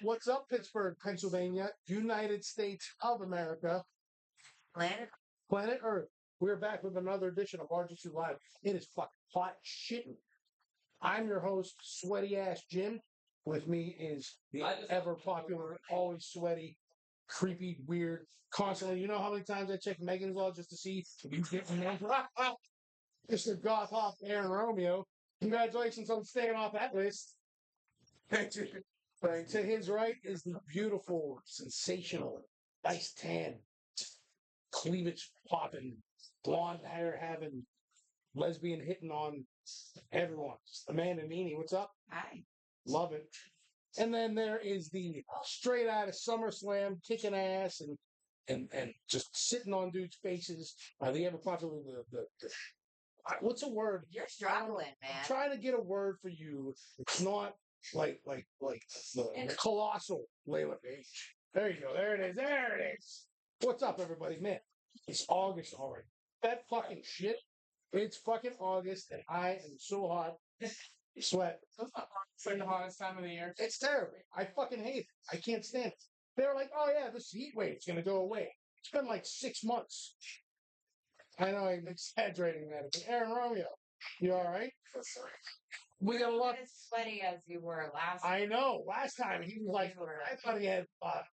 What's up, Pittsburgh, Pennsylvania, United States of America, planet Earth? We're back with another edition of Bar-jutsu Live. It is fucking hot shit. I'm your host, Sweaty Ass Jim. With me is the ever popular, always sweaty, creepy, weird, constantly. You know how many times I check Megan's law just to see if you get me Mr. GothHop Romeo. Congratulations on staying off that list. But to his right is the beautiful, sensational, nice tan, cleavage popping, blonde hair having, lesbian hitting on everyone. Amanda Nene, what's up? Hi. Love it. And then there is the straight out of SummerSlam kicking ass and just sitting on dudes' faces. The ever popular what's a word? You're struggling, man. I'm trying to get a word for you. It's not like the colossal Layla Paige. There you go. There it is. There it is. What's up, everybody? Man, it's August already. That fucking shit. It's fucking August, and I am so hot. Sweat. It's like the hottest time of the year. It's terrible. I fucking hate it. I can't stand it. They're like, oh yeah, this heat wave's gonna go away. It's been like 6 months. I know I'm exaggerating that, but Aaron Romeo, you all right? We got a lot. As sweaty as you were last. I know. Last time he was like, I thought he had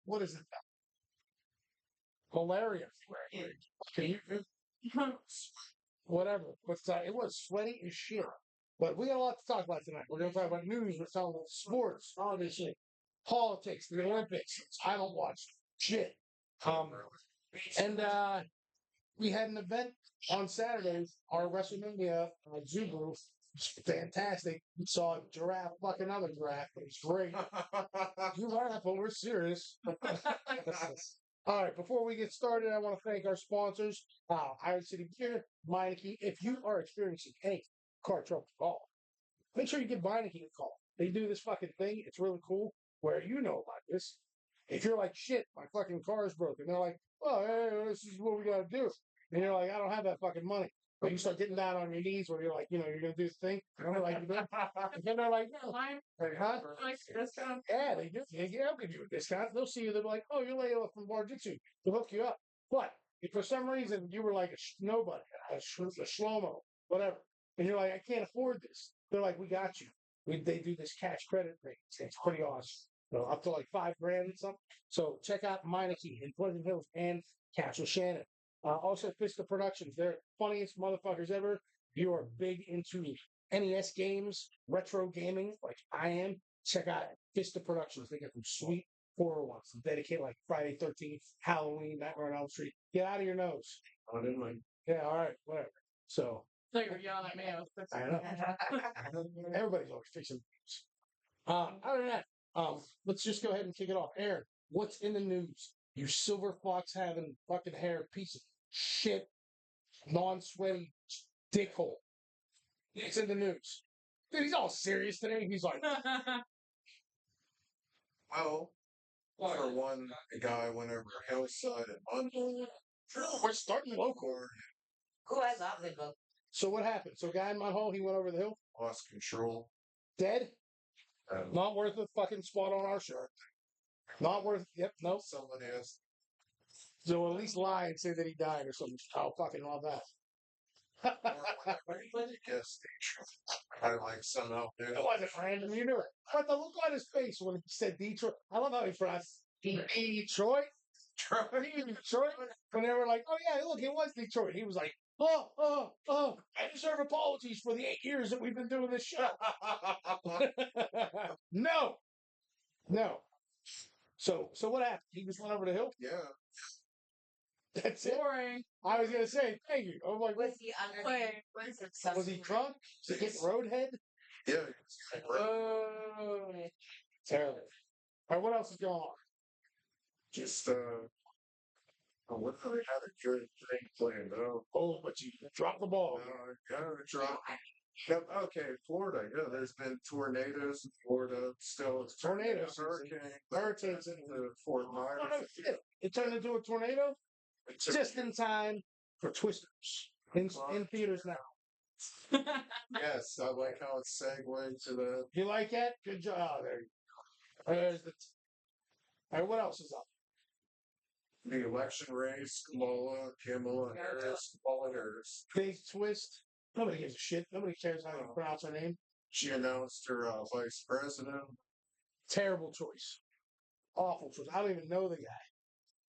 what is it? Malaria. Whatever. But it was sweaty as shit. But we got a lot to talk about tonight. We're going to talk about news. We're talking about sports, obviously, politics, the Olympics. I don't watch shit. And we had an event on Saturday. Our WrestleMania zoo booth was fantastic. We saw a giraffe fuck another giraffe. It was great. You laugh, but we're serious. All right, before we get started, I want to thank our sponsors, Iron City Gear, Meineke. If you are experiencing any car trouble at all, make sure you give Meineke a call. They do this fucking thing. It's really cool. Where you know about this. If you're like, shit, my fucking car is broken. They're like, oh, hey, this is what we got to do. And you're like, I don't have that fucking money. But you start getting down on your knees where you're like, you know, you're going to do this thing. And they're like, and then they're like, no. Huh? Yeah, they do. They'll give you a discount. They'll see you. They'll be like, oh, you're Layla from Bar-jutsu. They'll hook you up. But if for some reason you were like a nobody, a shlomo, whatever, and you're like, I can't afford this. They're like, we got you. They do this cash credit rate. It's pretty awesome. So up to like $5,000 and something. So check out Meineke in Pleasant Hills and Castle Shannon. Also, Fista Productions. They're funniest motherfuckers ever. You are big into NES games, retro gaming, like I am. Check out Fista Productions. They got some sweet horror ones. Dedicated like Friday 13th, Halloween, Nightmare on Elm Street. Get out of your nose. I didn't like. Yeah, all right, whatever. So. So you were yelling at me. I know. Everybody's always fixing things. Other than that, let's just go ahead and kick it off. Aaron, what's in the news? You silver fox having fucking hair piece of shit, non-sweaty dickhole. It's in the news. Dude, he's all serious today. He's like, Well, for one, a guy went over Hale's side and we're starting local. Oh, I love the book. So what happened? So a guy in my hole, he went over the hill. lost control. Dead? Not worth a fucking spot on our shirt. Not worth. Yep, nope. Someone asked. So at least lie and say that he died or something. I'll fucking love that. Yes, I like some out there. It wasn't random, you knew it. But the look on his face when he said Detroit. I love how he pronounced Detroit. Detroit. When they were like, oh yeah, look, it was Detroit. He was like, oh, I deserve apologies for the 8 years that we've been doing this show. No. So what happened? He just went over the hill? Yeah. That's it. Boring. I was gonna say, thank you. I'm like, Was he under? was he drunk? Was he getting roadhead? Yeah. Oh. Terrible. All right, what else is going on? Just what if I had a good thing planned? Oh, but you dropped the ball. Drop. Yep, okay, Florida. Yeah, there's been tornadoes in Florida. Still, it's Tornadoes. Hurricanes into Fort Myers. Oh, no, shit. It turned into a tornado just in time for Twisters in theaters now. Yes, I like how it's segued to the. You like that? Good job. Oh, there you There's the. All right, what else is up? The election race, Kamala Harris. Big twist. Nobody gives a shit. Nobody cares how you pronounce her name. She announced her vice president. Terrible choice. Awful choice. I don't even know the guy.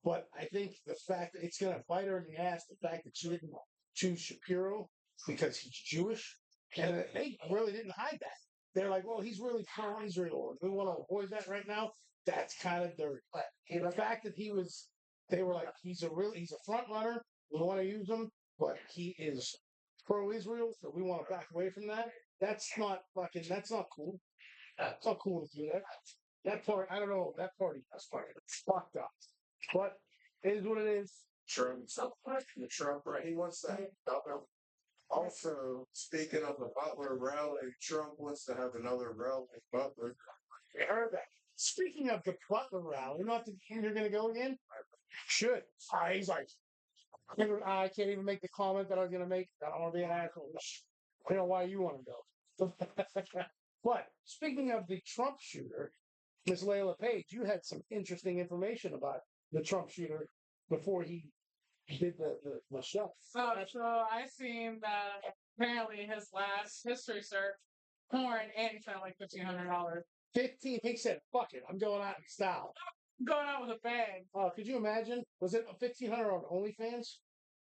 But I think the fact that it's going to bite her in the ass, the fact that she didn't choose Shapiro because he's Jewish, and they really didn't hide that. They're like, well, he's really pro-Israel. We want to avoid that right now. That's kind of dirty. But the fact that they were like, he's a front runner. We want to use him, but he is pro-Israel, so we want to back away from that. That's not cool. It's not cool to do that. That part, I don't know. That party, that's fucked up. But it is what it is. Trump, right? He wants to. Also, speaking of the Butler rally, Trump wants to have another rally in Butler. I heard that. Speaking of the Butler rally, not the you're going to go again? Should. He's like, I can't even make the comment that I was going to make. I don't want to be an asshole. I don't know why you want to go. But speaking of the Trump shooter, Miss Layla Paige, you had some interesting information about the Trump shooter before he did the show. So I seen that apparently his last history search porn and he spent like $1,500. 15. He said, "Fuck it, I'm going out in style." Going out with a bang. Oh, could you imagine? Was it 1,500 on OnlyFans?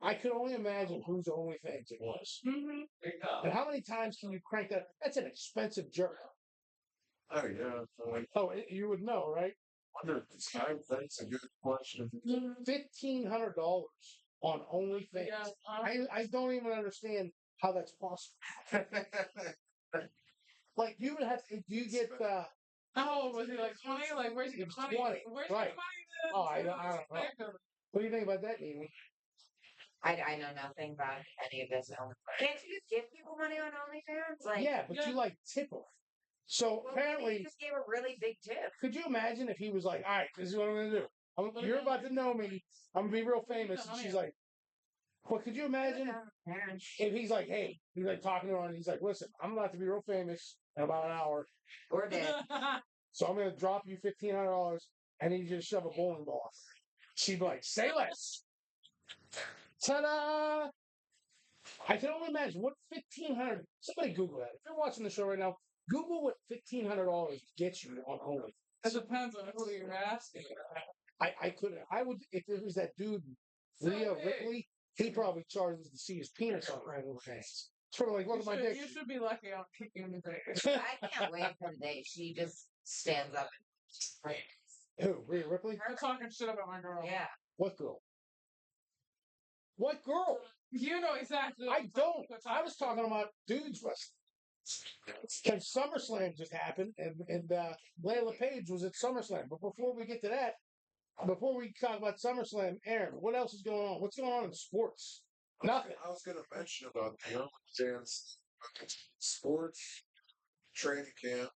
I could only imagine whose OnlyFans it was. Mm-hmm. And how many times can you crank that? That's an expensive jerk. Oh yeah. Oh, you would know, right? Wonder if this guy. That's a good question. $1,500 on OnlyFans. Yeah, I don't even understand how that's possible. Like you would have to. Do you get? how old was he? Like 20? Like where's he He was get money? 20, Where's he right. get money? Then? Oh, I don't know. What do you think about that, Amy? I know nothing about any of this. Can't you just give people money on OnlyFans? Like, Yeah, but you like tip them. So well, apparently, maybe he just gave a really big tip. could you imagine if he was like, "All right, this is what I'm going to do. You're about to know me. I'm going to be real famous." And she's like, "Well, could you imagine if he's like, hey, he's like talking to her and he's like, listen, I'm about to be real famous in about an hour, Or dead. so I'm going to drop you $1,500 and he just shove a bowling ball off her." She'd be like, "Say less." Ta-da! I can only imagine what 1,500. Somebody Google that. If you're watching the show right now, Google what $1,500 gets you on OnlyFans. It depends on who you're asking. I couldn't. I would if it was that dude, Leah Ripley. He probably charges to see his penis on OnlyFans. Sort of like, look at my dick. You should be lucky I'm kicking the dick. I can't wait for the day she just stands up and Who? Rhea Ripley? We're talking shit about my girl. yeah. What girl? What girl? You know exactly. I don't. I was talking about dudes wrestling. Because SummerSlam just happened, and Layla Paige was at SummerSlam. But before we get to that, before we talk about SummerSlam, Aaron, what else is going on? What's going on in sports? Nothing. I was going to mention about the dance sports training camp.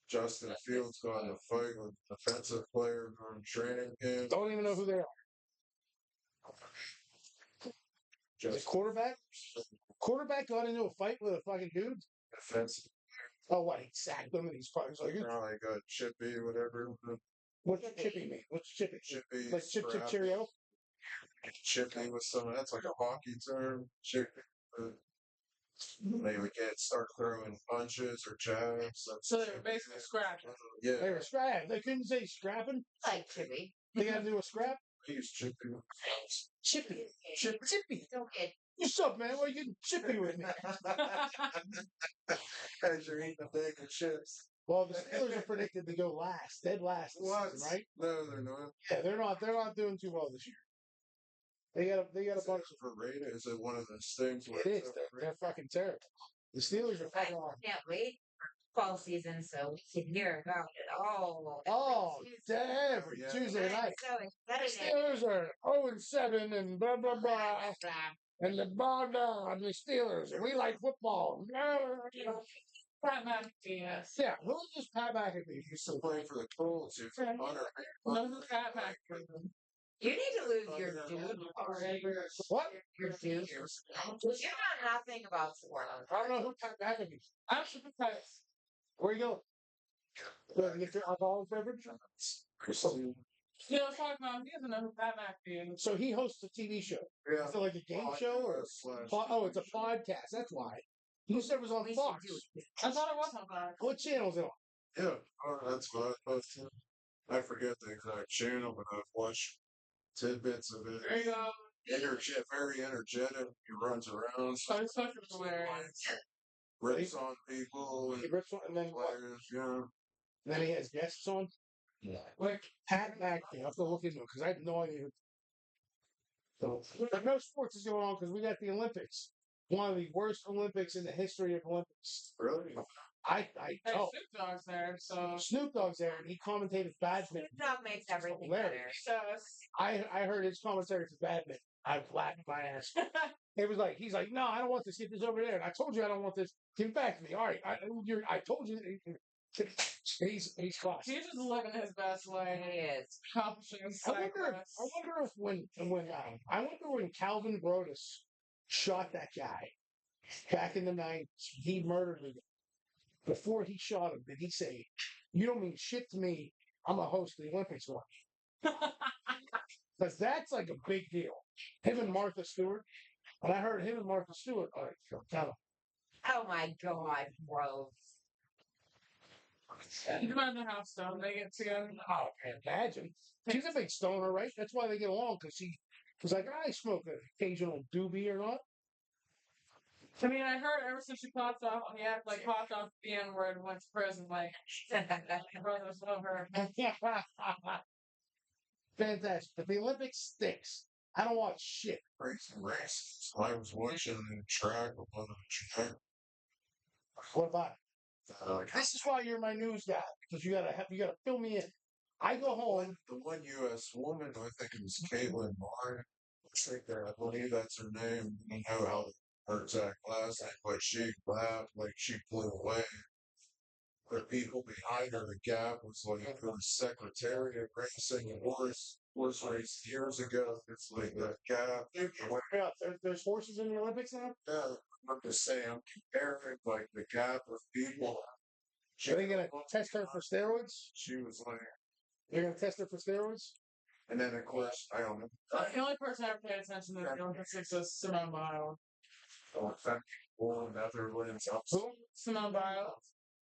Justin Fields going to fight with a defensive player during training camp. Don't even know who they are. The Just quarterback? Quarterback got into a fight with a fucking dude? defensive. Oh, what? He sacked him and he's probably like, Like a chippy, whatever. what's chippy mean? What's chippy? Chippy. Like chip, chip, cheerio? Chippy with some. That's like a hockey term. Chippy. They would start throwing punches or jabs. So they were basically scratching. Yeah. They were scrapping. They couldn't say scrapping. Like Chippy. They got to do a scrap. I use chippy. Chippy. Chippy. Chippy. Don't get What's up, man? Why you getting chippy with me? As you're eating a bag of chips. Well, the Steelers are predicted to go last, dead last this What? season, right? No, they're not. Yeah, they're not. They're not doing too well this year. They got a bunch of. For rating, is it one of those things where It is. it's They're fucking terrible. The Steelers are I fucking awful. can't wait for fall season so we can hear about it all. Oh, every Tuesday. every Yeah. Tuesday I'm night. so The excited. Steelers are 0-7 and blah blah blah. And the bar down, the Steelers, and we like football. Pat McAfee. Yeah, who's this Pat McAfee? He used to play for the Colts. He was a punter. Another Pat McAfee. You need to lose your dude. What? Your dude. You know nothing about sports. I don't know who Pat McAfee is. I'm surprised. Where you going? Does he get your alcoholic beverage? You know, talking about he doesn't know who Pat McAfee is. So he hosts a TV show. Yeah. Is it like a game show or? Oh, it's a podcast. That's why. You said it was on We should Fox. do it. I thought it was on Fox. What channel is it on? Yeah, that's what I forget the exact channel, but I've watched tidbits of it. There you go. Very energetic. He runs around, So it's fucking hilarious. rips on people He and rips one, and then what? players. Yeah. And then he has guests on. Like Pat McAfee. I have to look into it because I have no idea. So, but no sports is going on because we got the Olympics. One of the worst Olympics in the history of Olympics. Really? I Hey, oh, Snoop Dogg's there, so Snoop Dogg's there and he commentated badminton. Snoop Dogg makes everything Hilarious. better. I heard his commentary for badminton. I laughed my ass. It was like he's like, no, I don't want this. Get this over there. And I told you I don't want this. Give it back to me. All right, I told you. He's class. he's just living his best life. He is. Accomplishing I wonder cyclists. if I wonder when Calvin Brodus shot that guy back in the 90s, he murdered him. Before he shot him, did he say, "You don't mean shit to me. I'm a host of the Olympics one." Because that's like a big deal. Him and Martha Stewart. And I heard him and Martha Stewart. All right, tell him. Oh my God, bro. You imagine how stoned they get together. Oh, I can't imagine. She's a big stoner, right? That's why they get along. Because she was like, I smoke an occasional doobie or not. I mean, I heard ever since she popped off, popped off the N word and went to prison, like, brothers love her. Fantastic. But the Olympics stinks. I don't watch shit. Racing races. I was watching the track of one of the track. What about it? This is why you're my news guy. Because you gotta fill me in. I go home. The one U.S. woman, I think it was Caitlin Moore. I believe that's her name. I don't know how her exact last name, but she laughed like she flew away. The people behind her, the gap was like it was Secretary of Racing and horse race years ago. It's like the gap. Yeah, there's horses in the Olympics now? Yeah, I'm just saying, I'm comparing like the gap of people. Are they gonna test her for steroids? She was like, They're gonna test her for steroids? and then of course, I don't know. The only person I ever paid attention to the Olympics was Simone Biles. Netherlands. Who? Simone Biles.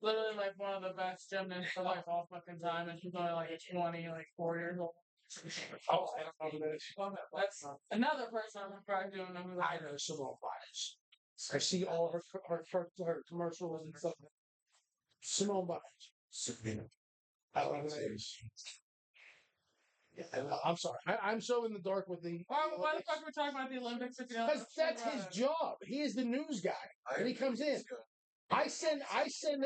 Literally, like, one of the best gymnasts of, like, all fucking time, and she's only, like, 4 years old. Oh, I don't know who that is. That's another person I'm probably doing know who that I know Simone Biles. I see all her commercials and stuff. Simone Biles. I don't know who that is. I'm sorry. I'm so in the dark with the. Why the fuck are we talking about the Olympics if you don't? Because that's his job. He is the news guy, and he comes in. I send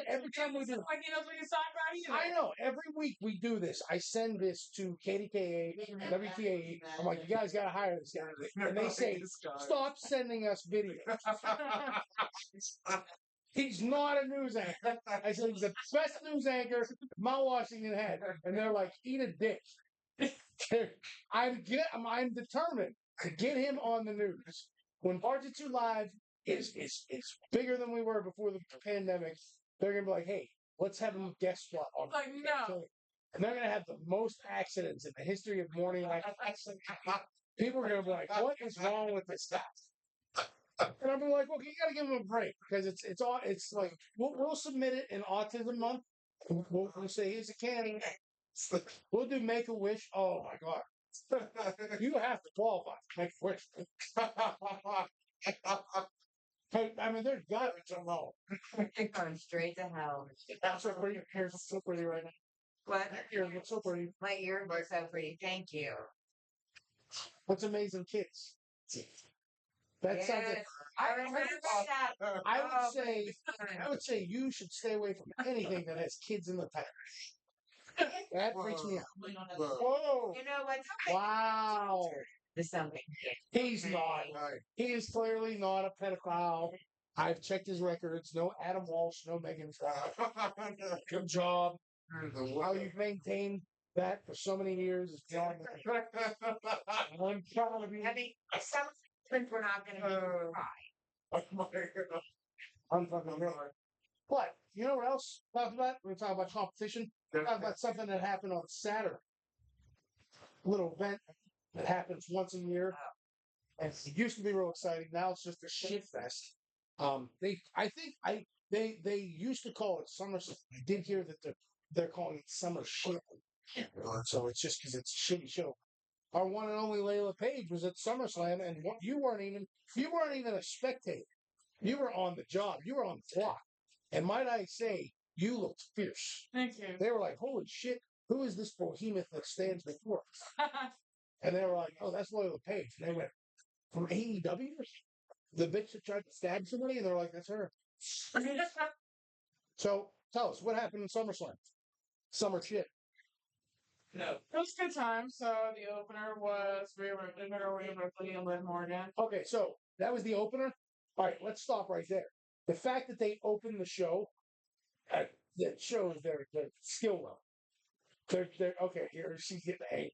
every time we do. Like he knows what he's talking about I know. Every week we do this. I send this to KDKA, WTA. I'm like, you guys got to hire this guy. And they say, stop sending us videos. He's not a news anchor. I said, he's the best news anchor Mount Washington had. And they're like, eat a dick. I'm determined to get him on the news. When Bar-jutsu Live is bigger than we were before the pandemic, they're gonna be like, hey, let's have him guest spot on. Like, no. And they're gonna have the most accidents in the history of morning life. People are gonna be like, what is wrong with this guy? And I'm like, well, you gotta give him a break because it's like we'll submit it in Autism Month. We'll say here's a can. We'll do Make a Wish. Oh my God. You have to qualify for Make a Wish. I mean, there's got to be some wrong. You're going straight to hell. That's so pretty. Here's so pretty right now. What? Here's so pretty. My ears are so pretty. Thank you. What's amazing kids? That sounds like I remember that. I would say you should stay away from anything that has kids in the title. That freaks me out. Whoa! You know what? Wow! There's something. He's not. He is clearly not a pedophile. I've checked his records. No Adam Walsh, no Megan Fox. Good job. How you've maintained that for so many years is beyond me. I'm proud of you. I mean, some things we're not going to be right. I'm fucking really. But you know what else? Talk about? We're gonna talk about competition. Talk about something that happened on Saturday. Little event that happens once a year, and it used to be real exciting. Now it's just a shit fest. They used to call it summer. I did hear that they're calling it summer shit. So it's just because it's a shitty show. Our one and only Layla Paige was at SummerSlam, and you weren't even a spectator. You were on the job. You were on the clock. And might I say, you looked fierce. Thank you. They were like, "Holy shit, who is this behemoth that stands before us?" And they were like, "Oh, that's Layla Paige." And they went, "From AEW? The bitch that tried to stab somebody?" And they're like, "That's her." So tell us, what happened in SummerSlam? Summer shit. No. It was a good time. So the opener was Rhea Ripley and Liv Morgan. Okay, so that was the opener. All right, let's stop right there. The fact that they opened the show, that shows their skill level. They're okay. Here she's getting angry.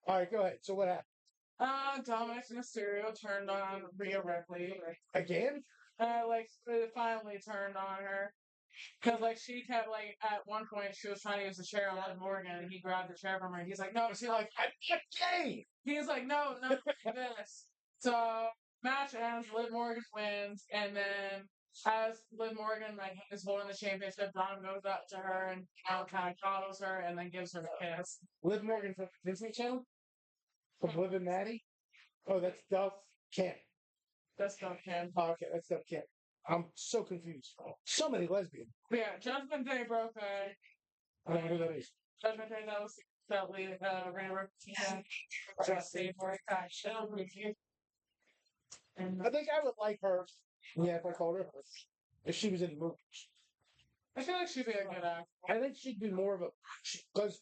All right, go ahead. So what happened Dominic Mysterio turned on Rhea Ripley. again? It finally turned on her. Because, she kept, at one point, she was trying to use the chair on Liv Morgan, and he grabbed the chair from her, and he's like, no. She's like, "I'm not gay." He's like, no, this. So, match ends, Liv Morgan wins, and then as Liv Morgan, is holding the championship, Dom goes up to her and kind of coddles her, and then gives her a kiss. Liv Morgan from Disney Channel? From Liv and Maddie? Oh, that's Duff Camp. That's Dom Kim. Oh, okay, that's Duff Camp. I'm so confused. So many lesbians. Yeah, Judgment Day broke I don't know who that is. Judgment Day, that was that lead, Rhea Ripley. Just say for a fact, she'll review. And I think I would like her. Yeah, if I called her, if she was in movies. I feel like she'd be a good actor. I think she'd be more of a because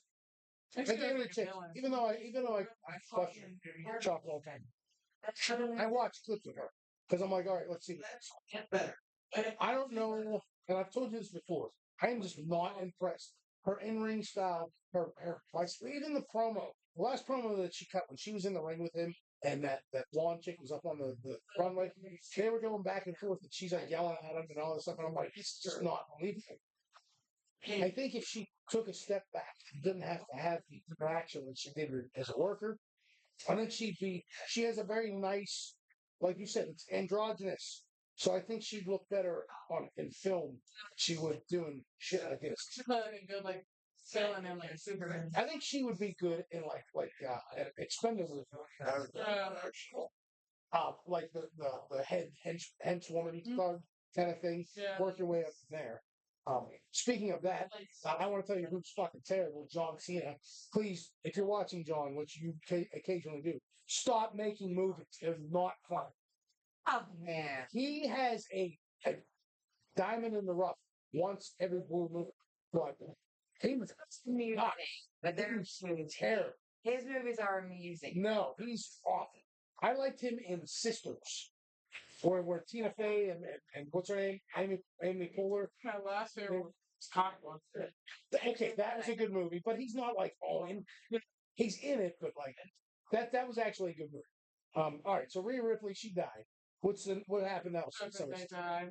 I I think she'd give be it a a chance. villain. Even though I question Chop all the time. I watch clips of her because I'm like, all right, let's see. I don't know, and I've told you this before. I am just not impressed. Her in-ring style, even the promo, the last promo that she cut when she was in the ring with him, and that blonde chick was up on the runway. They were going back and forth, and she's like yelling at him and all this stuff, and I'm like, this is just not believable. I think if she took a step back, didn't have to have the interaction that she did as a worker, I think she has a very nice, like you said, it's androgynous. So I think she'd look better in film. She would doing shit like this. She's probably a good, villain in, Superman. I think she would be good in Expendables. Like the henchwoman thug kind of thing. Yeah. Work your way up from there. Speaking of that, I want to tell you who's fucking terrible, John Cena. Please, if you're watching John, which you occasionally do, stop making movies. They're not fun. Oh man. He has a diamond in the rough once every blue moon. But he was not. But they're Terrible. his movies are amusing. No, he's awful. I liked him in Sisters, where Tina Fey and what's her name? Amy Poehler. My last favorite was Cock One. Okay, that was a good movie, but he's not all in. He's in it, but that was actually a good movie. All right, so Rhea Ripley, she died. What happened else? They died.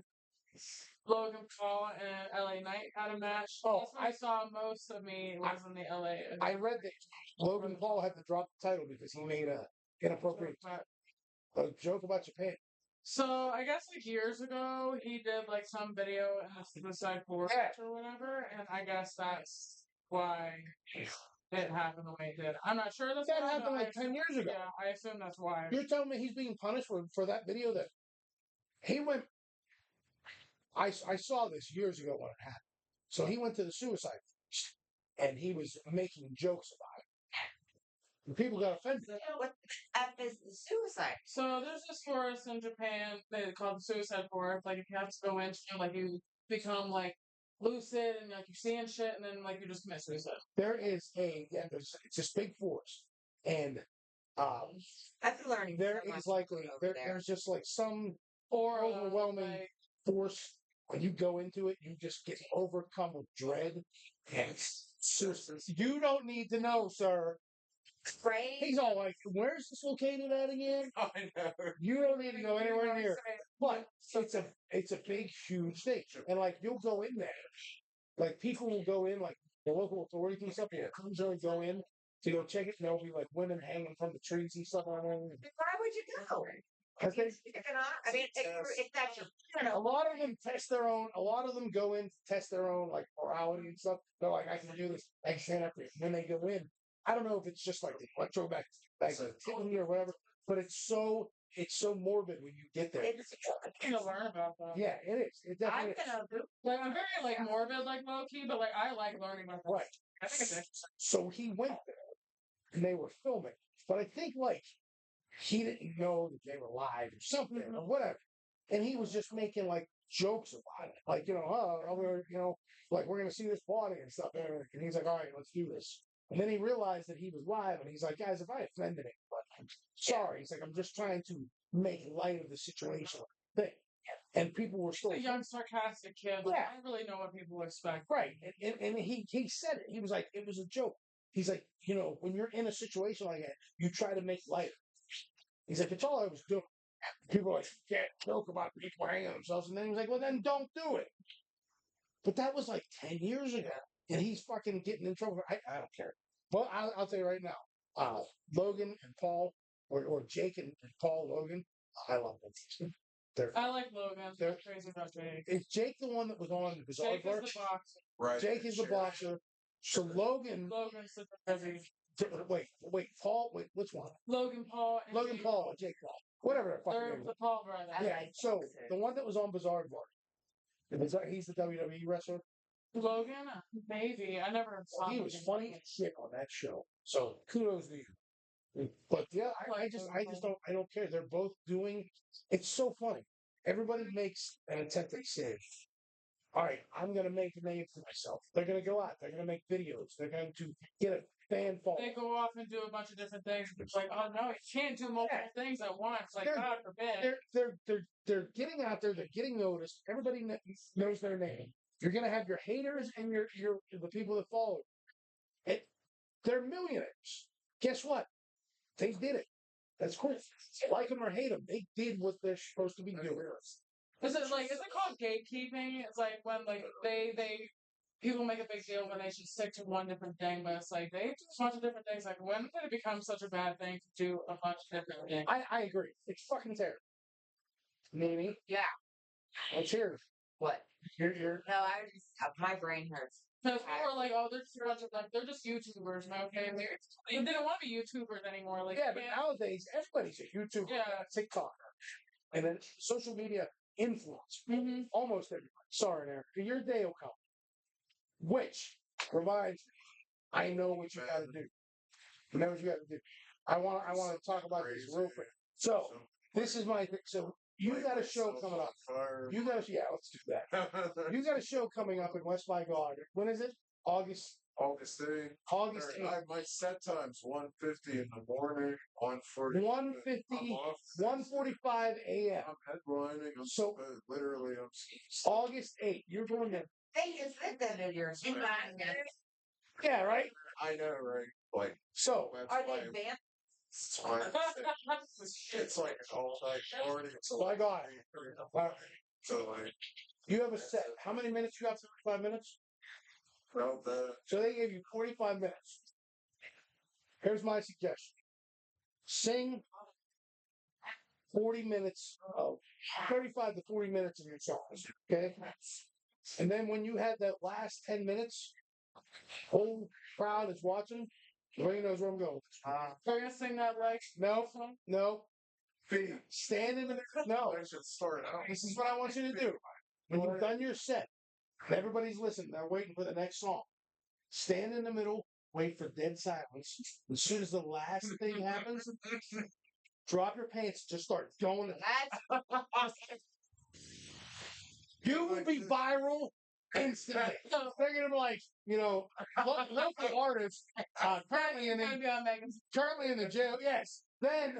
Logan Paul and LA Knight had a match. Oh, That's when I saw most of me was in the LA. I read that Logan Paul had to drop the title because he made a inappropriate a joke about Japan. So I guess years ago he did some video in the Suicide Forest or whatever, and I guess that's why it happened the way it did. I'm not sure That happened 10 years ago. Yeah, I assume that's why. You're telling me he's being punished for that video that he went. I saw this years ago when it happened. So he went to the Suicide Forest and he was making jokes about it. And people got offended. What the F is the suicide? So there's this forest in Japan they call the Suicide Forest. If you have to go into, you become lucid and you're seeing shit, and then you just commit suicide. There is it's this big forest, and After learning, there is there's just some Or overwhelming force. When you go into it, you just get overcome with dread and suicide. You don't need to know, sir. Right? He's all like, "Where's this located at again? I know. You don't need to go anywhere near." But it's a big, huge thing, and like you'll go in there, like people will go in, like the local authorities and stuff will usually go in to go check it, and there'll be like women hanging from the trees and stuff on it. Why would you go? Because they, I mean, if that's your, a lot of them test their own. A lot of them go in to test their own like morality and stuff. They're like, I can do this. I can stand up here. And when they go in, I don't know if it's just like the electromagnetic or whatever, but it's so morbid when you get there. it's You to learn about them. Yeah, it is. It I'm definitely is. gonna Like I'm very like morbid, like low key, but like I like learning about them. Right. I think it's interesting. So he went there, and they were filming. But I think like he didn't know that they were live or something or whatever, and he was just making like jokes about it, like we're gonna see this body and stuff, and he's like, all right, let's do this. And then he realized that he was live, and he's like, guys, if I offended anybody, I'm sorry. He's like, I'm just trying to make light of the situation thing, and people were still A young sarcastic kid. Like, Yeah. I don't really know what people expect. right, and he said it. He was like, it was a joke. He's like, when you're in a situation like that, you try to make light. He's like, it's all I was doing. People are like, can't joke about people hanging themselves. And then he's like, well, then don't do it. But that was like 10 years ago. And he's fucking getting in trouble. I don't care. Well, I'll tell you right now. Logan and Paul, or Jake and Paul Logan, I love them. I like Logan. They're- I'm crazy about Jake. Is Jake the one that was on the Bizarre Jake is Bar? the boxer. Right. Jake is the boxer. So Logan, Logan's the busy. wait, Paul, which one? Logan Paul and Logan Jake. Paul, Jake Paul, whatever the fuck They're name is. the Paul brothers. I Yeah, like so boxing. the one that was on Bizarre Bar, he's the WWE wrestler. Logan, maybe. I never saw He him. was funny as shit on that show. So kudos to you. But yeah, I don't care. They're both doing. It's so funny. Everybody makes an attempt to say, all right, I'm going to make a name for myself. They're going to go out. They're going to make videos. They're going to get a fan following. They go off and do a bunch of different things. It's like, oh no, you can't do multiple things at once. Like, They're- God forbid. They're getting out there. They're getting noticed. Everybody knows their name. You're going to have your haters and your the people that follow. They're millionaires. Guess what? They did it. That's cool. Like them or hate them, they did what they're supposed to be doing. Is it called gatekeeping? It's like when like they people make a big deal when they should stick to one different thing, but it's like they do a bunch of different things. Like when did it become such a bad thing to do a bunch of different things? I agree. It's fucking terrible. Nene, Yeah. let's hear it. What? You're No, I was just, my brain hurts. Because people are like, oh, they're just a bunch of like they're just YouTubers, and okay, they don't want to be YouTubers anymore. Like, yeah, but nowadays everybody's a YouTuber, Yeah. TikToker, and then social media influence. Mm-hmm. Almost everybody. Sorry, Eric. Your day will come. Which reminds me, I know what you got to do. You know what you got to do. I want to talk about this real quick. So this is my thing. So you got a show coming up. You got let's do that. You got a show coming up in West by God. When is it? August. August 8th. August 8th. My set time's 1:50 in the morning, 1:40. 1:50, 1:45 a.m. I'm headlining. So- literally, I'm August 8th. You're going to. They just said that in your Yeah, right? I know, right? Like, So, that's Are why they advanced? it's why it's like an all-night party. so I got it. So, like, You have a set. How many minutes you got? 5 minutes? well, So they gave you 45 minutes. Here's my suggestion. Sing 40 minutes of 35 to 40 minutes of your songs. Okay? And then when you have that last 10 minutes, whole crowd is watching. Everybody knows where I'm going. So you're gonna sing that like No, song? no. feet. Stand in the no. I should start out. This is what I want you to do. When you've done your set, and everybody's listening, they're waiting for the next song. Stand in the middle, wait for dead silence. As soon as the last thing happens, drop your pants, just start going. That's You will be viral instantly. They're gonna be like, local artists currently in Gonna be on Megan's. the jail. Yes. Then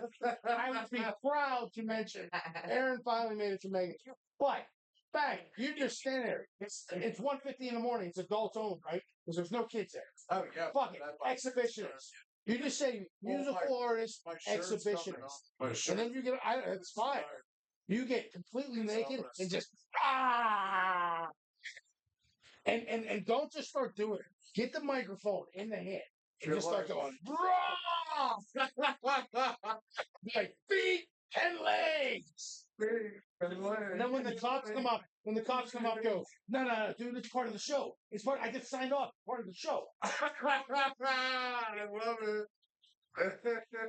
I would be proud to mention Aaron finally made it to Megan. But bang, you just stand there. It's 1:50 in the morning. It's adults only, right? Because there's no kids there. Oh, yeah. Fuck it. Exhibitionist. You just say Well, musical artist, My shirt's coming exhibitionist. off. My shirt. And then you get, it's fine. You get completely naked gonna and just, and don't just start doing it. Get the microphone in the hand and just start going, like feet and legs. And then when the cops come up, go, no, dude, it's part of the show. It's part. I just signed off. Part of the show. I love it.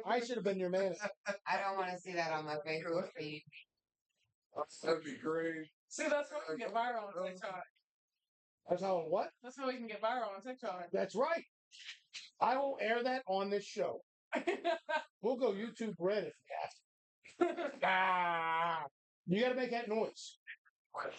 I should have been your man. I don't want to see that on my Facebook feed. That'd be great. See, that's how we can get viral on TikTok. That's how what? That's how we can get viral on TikTok. That's right. I will air that on this show. We'll go YouTube Red if we have to. You got to make that noise.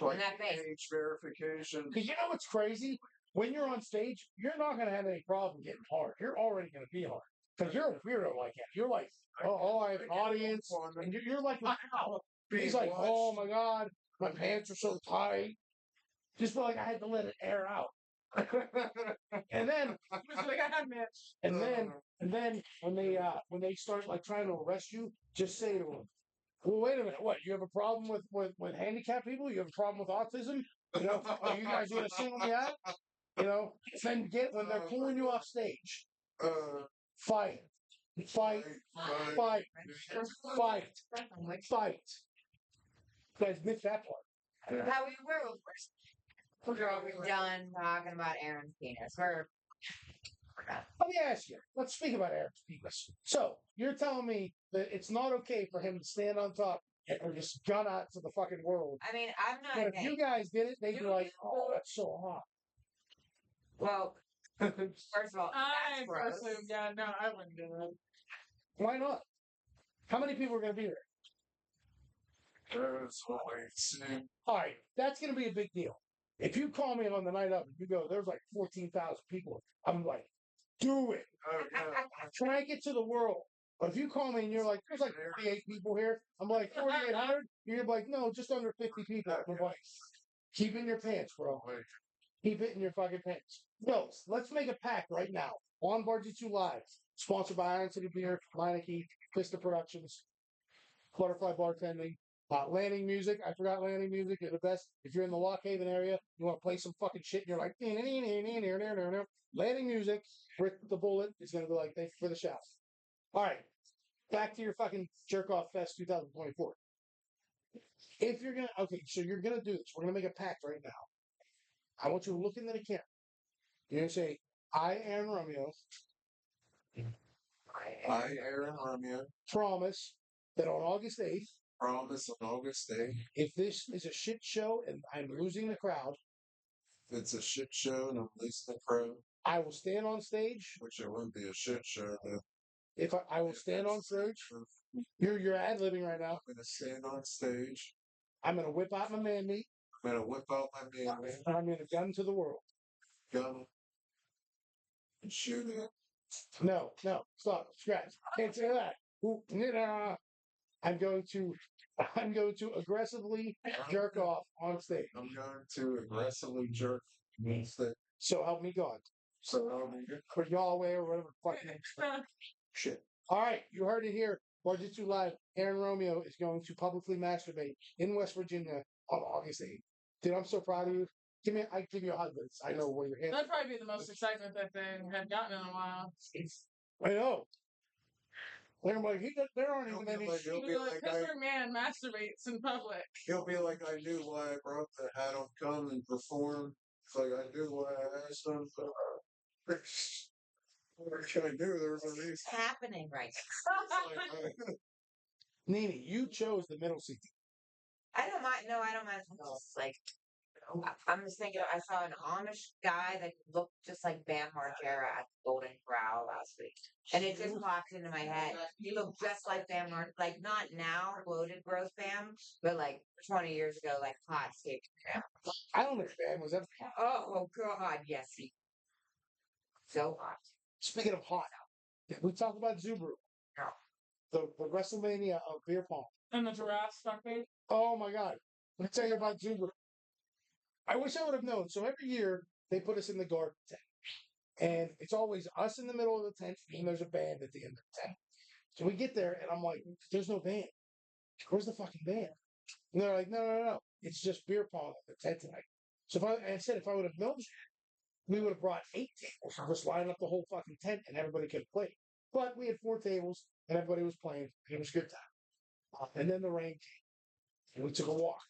Like And that face. age verification. Because you know what's crazy? When you're on stage, you're not going to have any problem getting hard. You're already going to be hard. Because you're a weirdo like that. You're like, oh, I have an audience. And you're like, wow. He's like, oh my God, my pants are so tight. Just felt like I had to let it air out. and then when they start like trying to arrest you, just say to them, well, wait a minute, what, you have a problem with handicapped people? You have a problem with autism? You know, are you guys gonna single me out? You know, then when they're pulling you off stage, fight. You guys missed that part. How we were. We're done talking about Aaron's penis. Let me ask you. Let's speak about Aaron's penis. So you're telling me that it's not okay for him to stand on top and just gun out to the fucking world. I mean, I'm not. But if you guys did it, they'd be like, "Oh, that's so hot." Well, first of all, I that's gross. personally, yeah, no, I wouldn't do it. Why not? How many people are going to be there? All right, that's going to be a big deal. If you call me on the night of and you go, there's like 14,000 people, I'm like, do it. Crank it to the world. But if you call me and you're like, there's like 48 people here, I'm like, 4,800? You're like, no, just under 50 people. I'm like, keep it in your pants, bro. Keep it in your fucking pants. No, let's make a pact right now on Bar-jutsu Live, sponsored by Iron City Beer, Meineke, Fista Productions, Butterfly Bartending. Landing music. I forgot landing music. You're the best. If you're in the Lock Haven area, you want to play some fucking shit, and you're like, landing music. Rick the Bullet is going to be like, thank you for the shout. All right. Back to your fucking Jerk Off Fest 2024. If you're going to, okay, so you're going to do this. We're going to make a pact right now. I want you to look into the camera. You're going to say, I, Aaron Romeo, promise that on August 8th, if this is a shit show and I'm losing the crowd, If it's a shit show and I'm losing the crowd, I will stand on stage. which it wouldn't be a shit show, then If I will stand on stage, you're ad-libbing right now. I'm gonna stand on stage. I'm gonna whip out my man meat. I'm gonna whip out my man And I'm gonna gun to the world. gun and shoot it. No, stop, scratch. Can't say that. Ooh, nah. I'm going to aggressively jerk off on stage. I'm going to aggressively jerk on stage. So help me God. So Or Yahweh or whatever the fuck. Shit. All right, you heard it here. Bar-jutsu Live. Aaron Romeo is going to publicly masturbate in West Virginia on August 8th. Dude, I'm so proud of you. I give you a hug, but I know where your hands. That'd probably be the most excitement that they had gotten in a while. I know. And I'm like, there aren't even any. He'll be like, Mr. Man masturbates in public. he'll be like, I knew why I brought the hat on, come and perform. It's like I knew why I asked him. I knew there was a reason. What's happening right Nene, you chose the middle seat. I don't mind. No, I don't mind. Like, I'm just thinking. I saw an Amish guy that looked just like Bam Margera at the Golden Corral last week, and it just popped into my head. He looked just like Bam Margera, like not now bloated gross Bam, but like 20 years ago, like hot steak Bam. I don't know if Bam was ever. Oh God, yes, he so hot. Speaking of hot, we talked about Zubru. No. The WrestleMania of beer pong. And the giraffes fucking. Oh my God. Let me tell you about Zubru. I wish I would have known. So every year they put us in the garden tent. And it's always us in the middle of the tent, and there's a band at the end of the tent. So we get there, and I'm like, there's no band. Where's the fucking band? And they're like, no. It's just beer pong at the tent tonight. So I said, if I would have known that, we would have brought 8 tables and just lined up the whole fucking tent, and everybody could have played. But we had 4 tables, and everybody was playing, and it was a good time. And then the rain came, and we took a walk.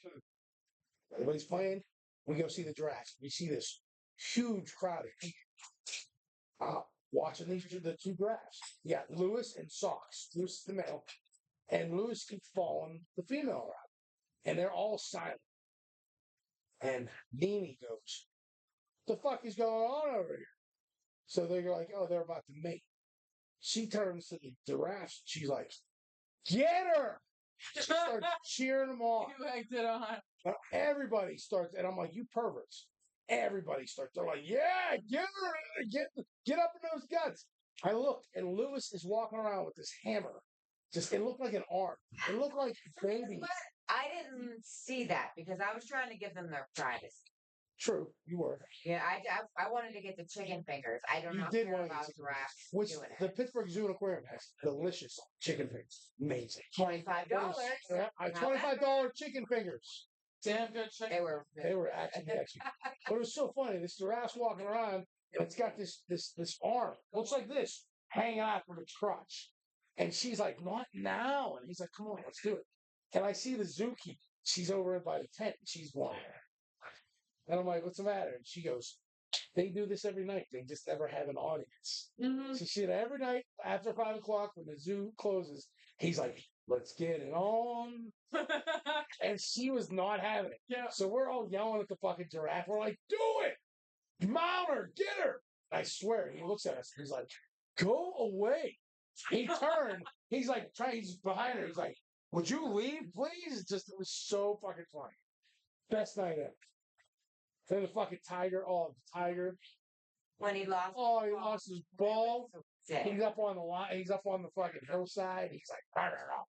Everybody's playing. We go see the draft. We see this huge crowd of people watching the 2 drafts. You got Lewis and Socks. Lewis is the male, and Lewis keeps following the female around, and they're all silent. And Nene goes, "The fuck is going on over here?" So they're like, "Oh, they're about to mate." She turns to the giraffes. She's like, "Get her!" She starts cheering them on. You egged it on. Everybody starts, and I'm like, "You perverts!" Everybody starts. They're like, "Yeah, get her, get up in those guts." I look, and Lewis is walking around with this hammer. Just it looked like an arm. It looked like baby. But I didn't see that because I was trying to give them their privacy. True, you were. Yeah, I wanted to get the chicken fingers. I don't You know did care want to about get giraffes which doing the it. Pittsburgh Zoo and Aquarium has delicious chicken fingers. Amazing. $25. Yeah, $25 chicken fingers. Damn good chicken. They were Actually. But it was so funny. This giraffe's walking around, and it's got this arm. Looks like this, hanging out from its crotch. And she's like, "Not now." And he's like, "Come on, let's do it." And I see the zookeeper. She's over by the tent. And she's going. And I'm like, "What's the matter?" And she goes, "They do this every night. They just never have an audience." Mm-hmm. So she said every night after 5 o'clock when the zoo closes, he's like, "Let's get it on." And she was not having it. Yeah. So we're all yelling at the fucking giraffe. We're like, "Do it! Mount her! Get her!" I swear, he looks at us. He's like, "Go away." He turned. He's like, he's behind her. He's like, "Would you leave, please?" It was so fucking funny. Best night ever. Then the fucking tiger. Oh, the tiger. when he lost. Oh, he lost his ball. So sick. He's up on the line. He's up on the fucking hillside. He's like, "Rah, rah, rah."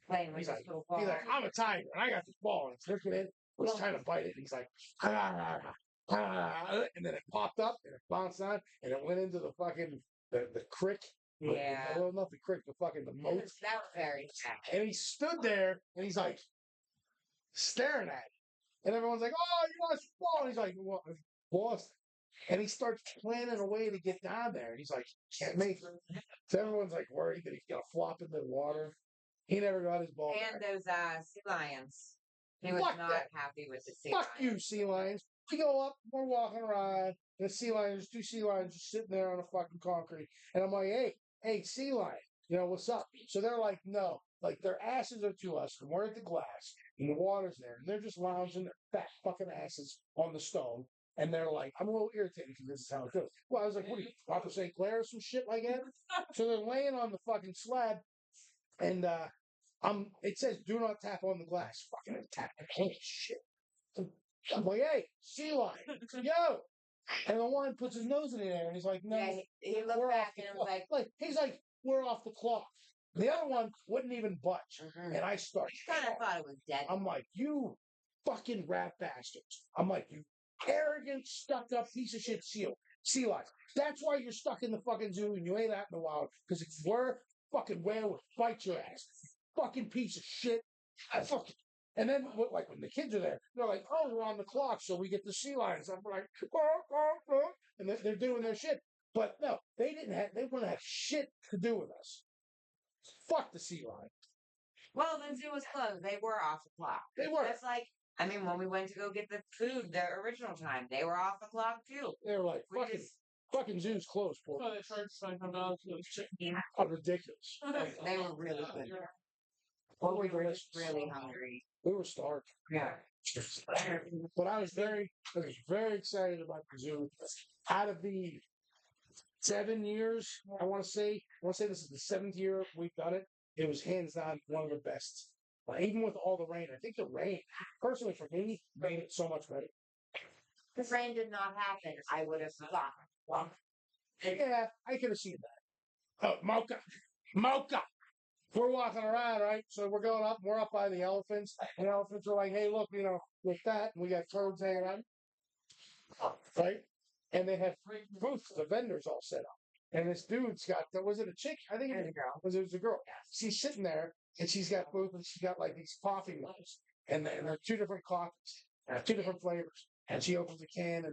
Playing with He's his like, little ball. "I'm a tiger, and I got this ball." And it's looking at it. Was trying to bite it. And he's like, "Ah, ah, ah, ah, ah," and then it popped up and it bounced on and it went into the fucking the creek. Yeah. Well, not the creek, the fucking the moat. That was very sad. And he stood there and he's like staring at it. And everyone's like, "Oh, you lost your ball." And he's like, "Well, I lost it." And he starts planning a way to get down there. And he's like, "Can't make it." So everyone's like worried that he's gonna flop into the water. He never got his ball And back. those sea lions. He was Fuck not that. happy with the sea Fuck you, lions. sea lions. We go up, we're walking around, and the sea lions, 2 sea lions just sitting there on the fucking concrete. And I'm like, hey, sea lion, what's up? So they're like, no. Like, their asses are to us, and we're at the glass, and the water's there, and they're just lounging their fat fucking asses on the stone. And they're like, I'm a little irritated because this is how it goes. Well, I was like, what are you, Papa St. Clair or some shit like that? So they're laying on the fucking slab, and it says, "Do not tap on the glass." Fucking tap. Holy shit. I'm like, "Hey, sea lion, yo!" And the one puts his nose in the air, and he's like, "No, Yeah, he looked we're back off the and was clock." like, He's like, "We're off the clock." The other one wouldn't even budge, Mhm. and I start. kind of thought it was dead. I'm like, "You fucking rat bastards!" I'm like, "You arrogant, stuck-up piece of shit sea lion. That's why you're stuck in the fucking zoo and you ain't out in the wild. Because if you were, fucking whale would fight your ass. Fucking piece of shit." I fucking. And then, like, when the kids are there, they're like, "Oh, we're on the clock, so we get the sea lions." I'm like, "Oh," and they're doing their shit. But no, they wouldn't have shit to do with us. Fuck the sea lion. Well, the zoo was closed. They were off the clock. They were. That's like, I mean, when we went to go get the food, the original time, they were off the clock too. They were like, We fucking zoo's closed, Oh, boy. they charged $25 for those chicken. How ridiculous. They were really good. Well, We were delicious. just really hungry. We were starved. Yeah. But I was very excited about the zoo. Out of the 7 years, I want to say this is the 7th year we've done it. It was hands down one of the best. Even with all the rain, I think the rain, personally for me, made it so much better. If rain did not happen, I would have thought. Well, Yeah, I could have seen that. Oh, Mocha. We're walking around, right? So we're going up. We're up by the elephants. And the elephants are like, "Hey, look, with that, we got toads hanging out." Right? and they have three booths, the vendors all set up. And this dude's got, was it a chick? I think And a girl. it was a girl. She's sitting there, and she's got booth, and she's got like these coffee mugs, and they're two different coffees, two different flavors. And she opens a can,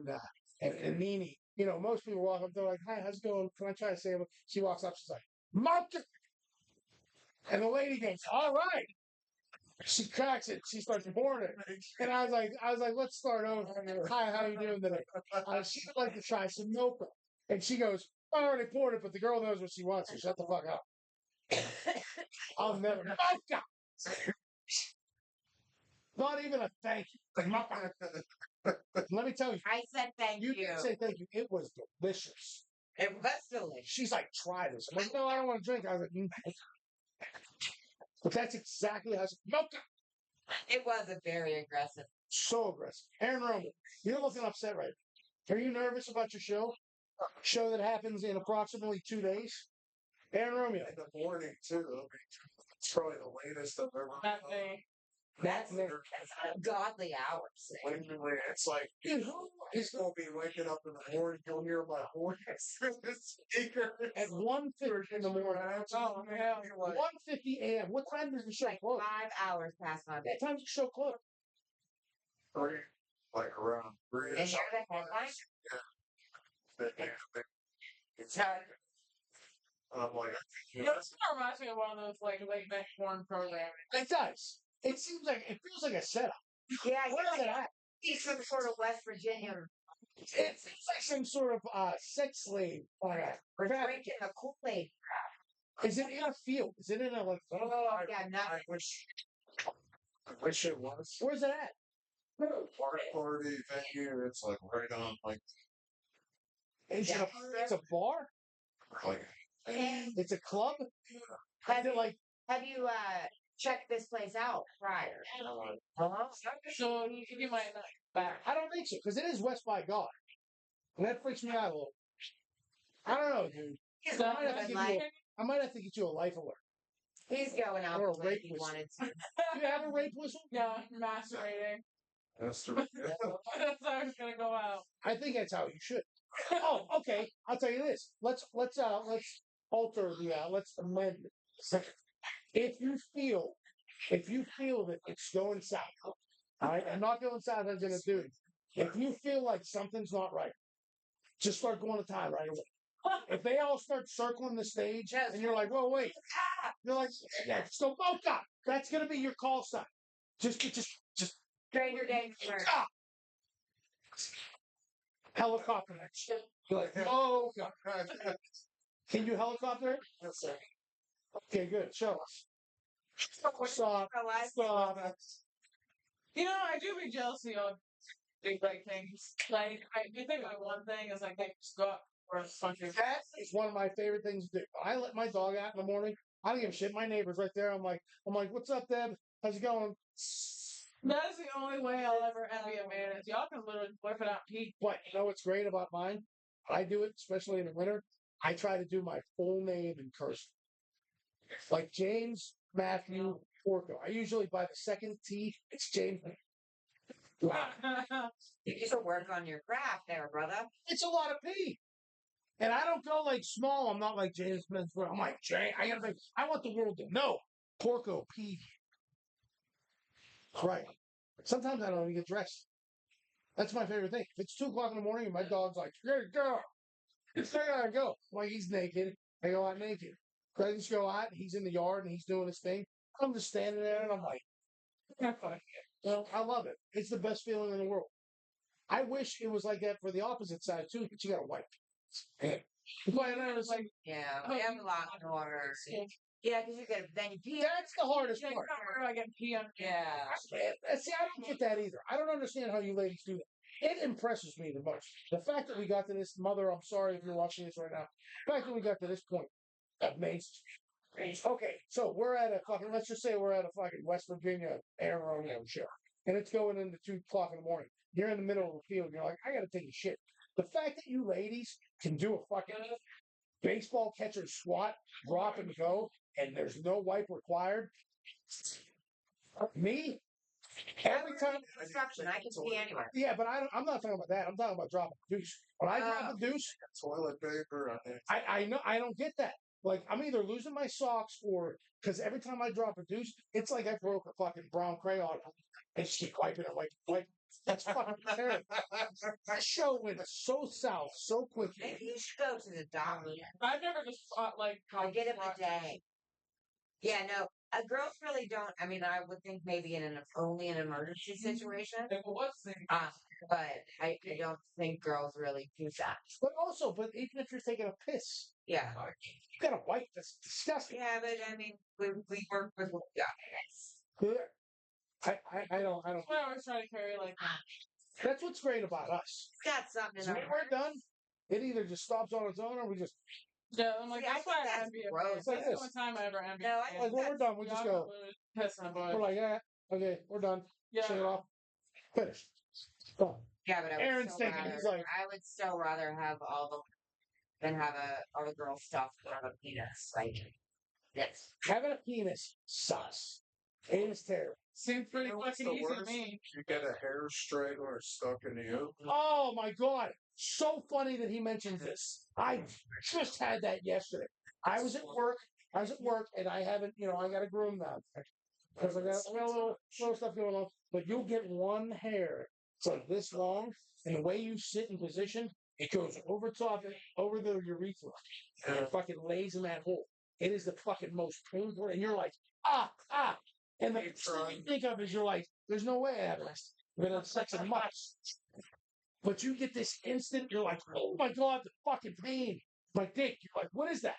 and Nene, most people walk up, they're like, "Hi, how's it going? Can I try to say it?" She walks up, she's like, "Mountain!" And the lady goes, "All right." She cracks it. She starts pouring it, and I was like, "Let's start over." "Hi, how you doing today?" She would like to try some mocha, and she goes, "I already poured it, but the girl knows what she wants. So shut the fuck up." I'll never mocha. Not even a thank you. Mocha. Let me tell you, I said thank you. you didn't say thank you. It was delicious. It was delicious. She's like, "Try this." I'm like, "No, I don't want to drink." I was like, but that's exactly how it's mocha. It wasn't very aggressive. So aggressive. Aaron Roman, you're looking upset right now. Are you nervous about your show? Show that happens in approximately 2 days? Aaron Romeo. In the morning, too. I mean, it's probably the latest I've ever That done. day. That's That- ungodly hours. Literally, it's like, he's going to be waking up in the morning. You'll hear my voice through the speaker. At 1:50 in the morning. Oh, yeah. 1:50 a.m. What time does the show Like close? 5 hours past my What bed. time does the show close? Like around 3 And you're the headline? It's I'm like, You know, this kind of reminds me of one of those like late night porn programming. It does. It feels like a setup. Yeah, Where is it at? he's some sort of West Virginia. It seems like some sort of sex slave. We're drinking the Kool-Aid. Is it in a field? Is it in a like? Oh, yeah, not. I wish it was. Where's it at? Party venue. It's like right on, like, Is it Yeah. it's a bar? like It's a club? Have Is it you, like have you checked this place out prior? So you might not back. I don't think so, because it is West by God. And that freaks me out a little. I don't know, dude. He's So I going might have to to give like, I might have to get you a life alert. he's going out Or a the way rape he whistle. wanted to. Do you have a rape whistle? Yeah, masturbating. that's the That's how it's gonna go out. I think that's how you should. Oh, okay. I'll tell you this. Let's alter the let's amend it. If you feel that it's going south, all right, and not going south as in a dude. If you feel like something's not right, just start going to time right away. If they all start circling the stage and you're like, "Whoa, wait," you're like, "Yeah, so mocha." That's gonna be your call sign. Just Stranger danger. ah! Helicopter that shit. You're like, "Oh God." Can you helicopter it? Okay, good. Show us. Stop. Stop. You know, I do be jealousy on big like things. Like I do think like one thing is like they just go out for a fucking That is one of my favorite things to do. I let my dog out in the morning. I don't give a shit. My neighbor's right there. I'm like, "What's up, Deb? How's it going?" That is the only way I'll ever envy a man is y'all can literally whip it out and pee. But you know what's great about mine? I do it, especially in the winter. I try to do my full name in cursive. Like James Matthew Porco. I usually by the second T, it's James. Wow. You need to work on your craft there, brother. It's a lot of P. And I don't go like small. I'm not like James Smith. I'm like Jay. I want the world to know Porco P. Right. Sometimes I don't even get dressed. That's my favorite thing. If it's 2 o'clock in the morning and my dog's like, "Hey, go." It's I gotta go. Like he's naked. I go out naked. I just go out. He's in the yard and he's doing his thing. I'm just standing there and I'm like, I love it. It's the best feeling in the world. I wish it was like that for the opposite side too, but you gotta wipe. Man. But then it was like, Yeah, we have a lot of water. Yeah, because you get then you pee. That's the hardest yeah, part. I get pee on me. Yeah. See, I don't get that either. I don't understand how you ladies do that. It impresses me the most. The fact that we got to this, mother, I'm sorry if you're watching this right now. The fact that we got to this point amazes me. Okay, so we're at a fucking, let's just say we're at a fucking West Virginia Aaron Romeo show. And it's going into 2 o'clock in the morning. You're in the middle of the field and you're like, I gotta take a shit. The fact that you ladies can do a fucking baseball catcher squat, drop and go, and there's no wipe required. Me? Every time. Construction, I can see anywhere. Yeah, but I'm not talking about that. I'm talking about dropping a deuce. When I drop a deuce, Toilet paper. I know I don't get that. Like I'm either losing my socks or because every time I drop a deuce, it's like I broke a fucking brown crayon and just keep wiping it, wiping. That's fucking terrible. That show went so south so quickly. Maybe you should go to the doctor. I've never just like Or get a bidet. Yeah, no. Girls really don't. I mean, I would think maybe in only an emergency situation. But I don't think girls really do that. But even if you're taking a piss, Yeah. you gotta wipe. That's disgusting. Yeah, but I mean, we work with guys. I don't. I always try to carry like That's what's great about us. Got something in When our we're done, it either just stops on its own or we just. yeah. I'm like See, I that's why think I that's envy it. gross. That's the only time I ever envy. No, it. Like when we're done, we just go. Piss in a bush. We're like, yeah, okay, we're done. Yeah. Shut it off. Finished. Done. Yeah, but Aaron's thinking he's like, I would still rather have than have all the girl stuff on a penis. Like, yes. having a penis sucks. It is terrible. Seems pretty What's fucking the easy to worst? me. You get a hair straightler stuck in you. Oh my god. So funny that he mentions this. I just had that yesterday. I was at work and I haven't, I got a groom now. Because I got a little stuff going on. But you'll get one hair. It's like this long, and the way you sit in position, it goes over top, over the urethra, and it fucking lays in that hole. It is the fucking most painful, and you're like, ah. And the thing you think of is you're like, there's no way I have this. But it's sex and much. But you get this instant, you're like, oh my god, the fucking pain. My dick. You're like, what is that?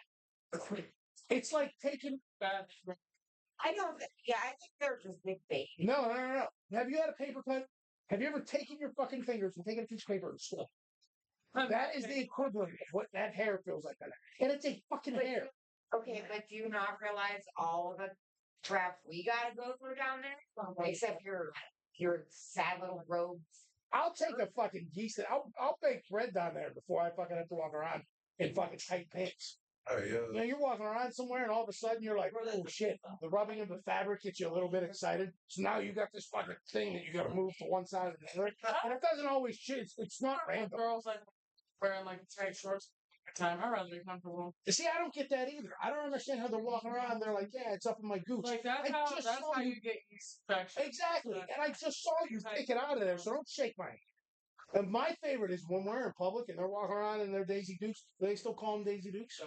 It's like taking Bad. I don't. Yeah, I think they're just big babies. No. Have you had a paper cut? Have you ever taken your fucking fingers and taken a piece of paper and swung? That is the equivalent of what that hair feels like. And it's a fucking hair. Okay, but do you not realize all of the crap we gotta go through down there? Except your sad little robes. I'll take a fucking geese. I'll bake bread down there before I fucking have to walk around in fucking tight pants. Oh yeah. You're walking around somewhere and all of a sudden you're like, oh shit. The rubbing of the fabric gets you a little bit excited. So now you got this fucking thing that you got to move to one side of the other. And it doesn't always shit. It's not random. Girls like wearing like tight shorts all the time. I'd rather be comfortable. You see, I don't get that either. I don't understand how they're walking around. They're like, yeah, it's up in my gooch. Like that's how you get yeast infection. Exactly. And I just saw you pick it out of there, so don't shake my hand. And my favorite is when we're in public and they're walking around in their Daisy Dukes. Do they still call them Daisy Dukes?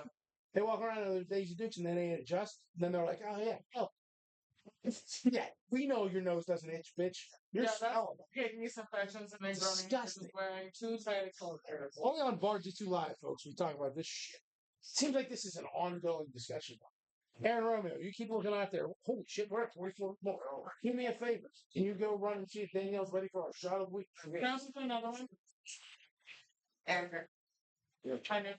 They walk around in their Daisy Dukes and then they adjust. And then they're like, oh, yeah. Oh. Yeah, we know your nose doesn't itch, bitch. You're smelling. Getting yeast infections and then disgusting. Wearing too tight clothes. Only on Bar-jutsu Live, folks, we talk about this shit. Seems like this is an ongoing discussion. Aaron Romeo, you keep looking out there. Holy shit, we're at 44 more. Do me a favor. Can you go run and see if Danielle's ready for our shot of the week? Can I also put another one? And I know.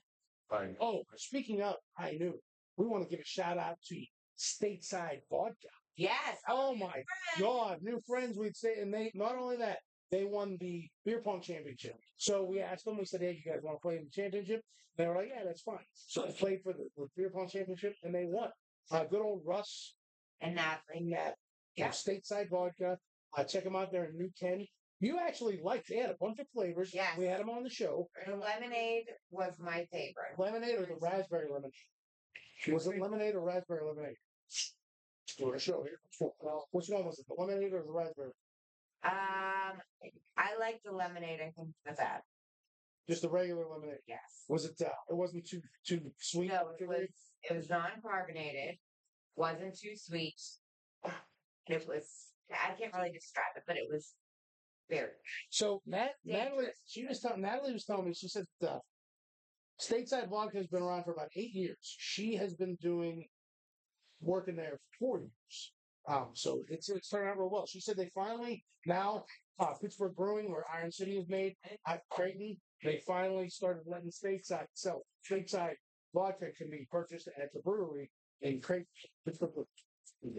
Fine. Oh, speaking of, I knew. We want to give a shout out to Stateside Vodka. yes. Oh my God, new friends we'd say, and they not only that, they won the beer pong championship. So we asked them, we said, hey, you guys want to play in the championship? They were like, yeah, that's fine. So they played for the beer pong championship and they won. Good old Russ And that. Yeah. Stateside Vodka. Check them out there in New Ken. You actually liked. They had a bunch of flavors. Yes. We had them on the show. The lemonade was my favorite. Lemonade or the raspberry lemonade? Was it lemonade or raspberry lemonade? Let's do a show here. Which one was it? The lemonade or the raspberry? I like the lemonade. I think the best. Just the regular lemonade. Yes. Was it? It wasn't too sweet. No, it was non-carbonated. Wasn't too sweet. It was. I can't really describe it, but it was very. So Natalie was telling me. She said Stateside Vodka has been around for about 8 years. She has been working there for 4 years. So it's turned out real well. She said they finally now Pittsburgh Brewing, where Iron City is made, at Creighton, they finally started letting Stateside vodka can be purchased at the brewery in Creighton, Pittsburgh.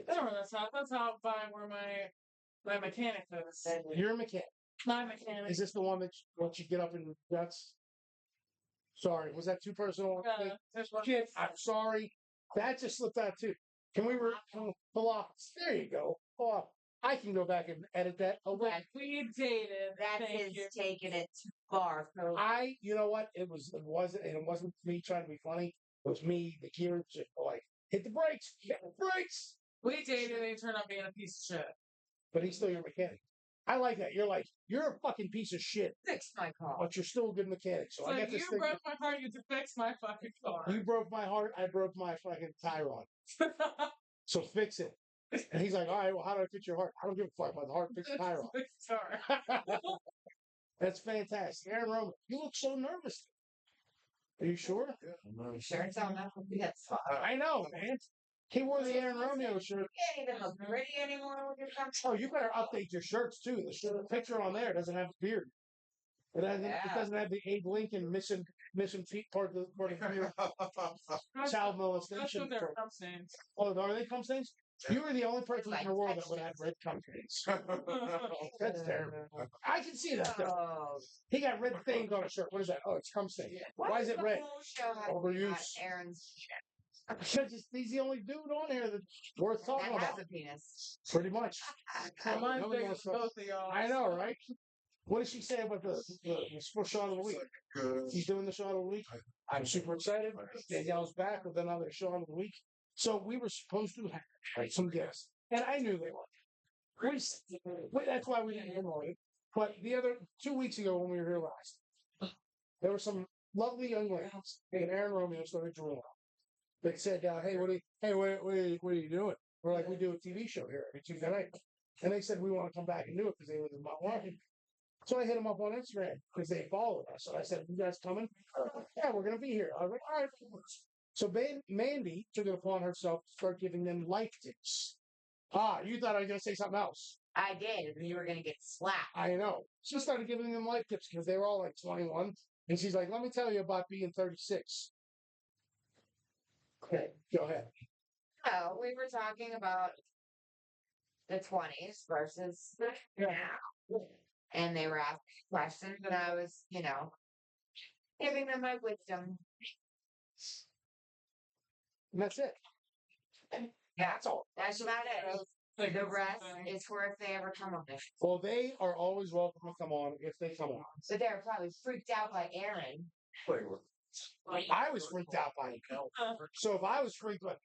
I don't know that's out by where my mechanic is. You're a mechanic. My mechanic. Is this the one that once you get up in guts? Sorry, was that too personal? Kid, I'm sorry. That just slipped out too. Can we pull off? There you go. Pull off. I can go back and edit that away. Like, we dated. That's Thank his you. taking it too far. So You know what? It wasn't me trying to be funny. It was me, the gears, just like, hit the brakes, hit the brakes. We dated and he turned out being a piece of shit. But he's still your mechanic. I like that. You're like, you're a fucking piece of shit, fix my car. but you're still a good mechanic. So So I got you this thing. broke my heart, you to fix my fucking car. You broke my heart. I broke my fucking tie rod. So fix it. And he's like, all right, well, how do I fix your heart? I don't give a fuck about the heart. Fix the tie rod. Sorry. That's fantastic. Aaron Roman, you look so nervous. Are you sure? Yeah, I'm Sure, it's on that. That's fine. I know, man. He wore the Aaron Romeo shirt. You can't even look pretty anymore with your company. Oh, you better update your shirts too. The picture on there doesn't have a beard. It doesn't have the Abe Lincoln missing feet part of the beard. Child molestation. That's what they're saying. Oh, are they cum stains? You were the only person in the world that would have red cum stains. That's terrible. I can see that though. Oh, He got red stains on a shirt. What is that? Oh, it's cum stain. Why is it red? The whole show has Overuse. got Aaron's Because he's the only dude on here that's worth talking that has about. a penis. Pretty much. Well, mine's Nobody bigger wants than to- both of y'all. I know, right? What did she say about the sports shot of the week? good. He's doing the shot of the week. I'm super excited. Danielle's back with another shot of the week. So we were supposed to have some guests, and I knew they were. That's why we didn't know it. But the other 2 weeks ago when we were here last, there were some lovely young ladies. And Aaron Romeo started drilling. They said, "Hey, what are you doing?" We're like, "We do a TV show here every Tuesday night." And they said, "We want to come back and do it because they live in Mount Washington." So I hit them up on Instagram because they followed us. So I said, "You guys coming?" "Yeah, we're going to be here." I was like, "All right." So Mandy took it upon herself to start giving them life tips. Ah, you thought I was going to say something else. I did, and you were gonna get slapped. I know. She started giving them life tips because they were all like 21. And she's like, "Let me tell you about being 36. Okay, go ahead. So we were talking about the 20s versus now. And they were asking questions, and I was, giving them my wisdom. And that's it. Yeah, That's all. that's about it. Like, The rest is for if they ever come on this. Well, they are always welcome to come on if they come on. But they're probably freaked out by Aaron. I was freaked out by it. So if I was freaked out,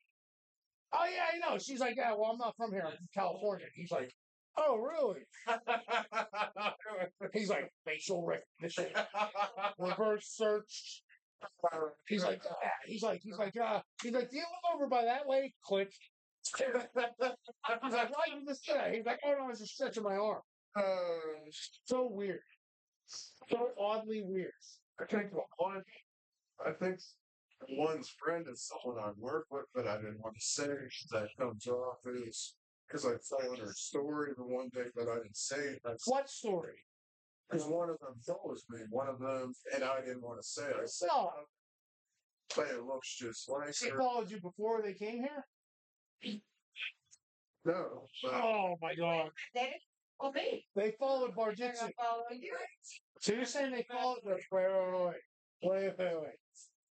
oh yeah, I know. She's like, "Yeah, well, I'm not from here. I'm from California." He's like, "Oh, really?" He's like, "Facial recognition, reverse search." He's like, "Yeah." He's like, "Do you live over by that way?" Click. He's like, "Why you just do that?" He's like, "Oh no, I was just stretching my arm." So weird. So oddly weird. I think one's friend is someone I work with, but I didn't want to say that comes off is because I saw in her story the one day, but I didn't say it. What story? Because one of them follows me, and I didn't want to say it. I said, No, but it looks just like she her. followed you before they came here. No, but Oh my god. They didn't follow me. They followed They're Bar-jutsu. gonna follow you. So you're saying they followed the wait.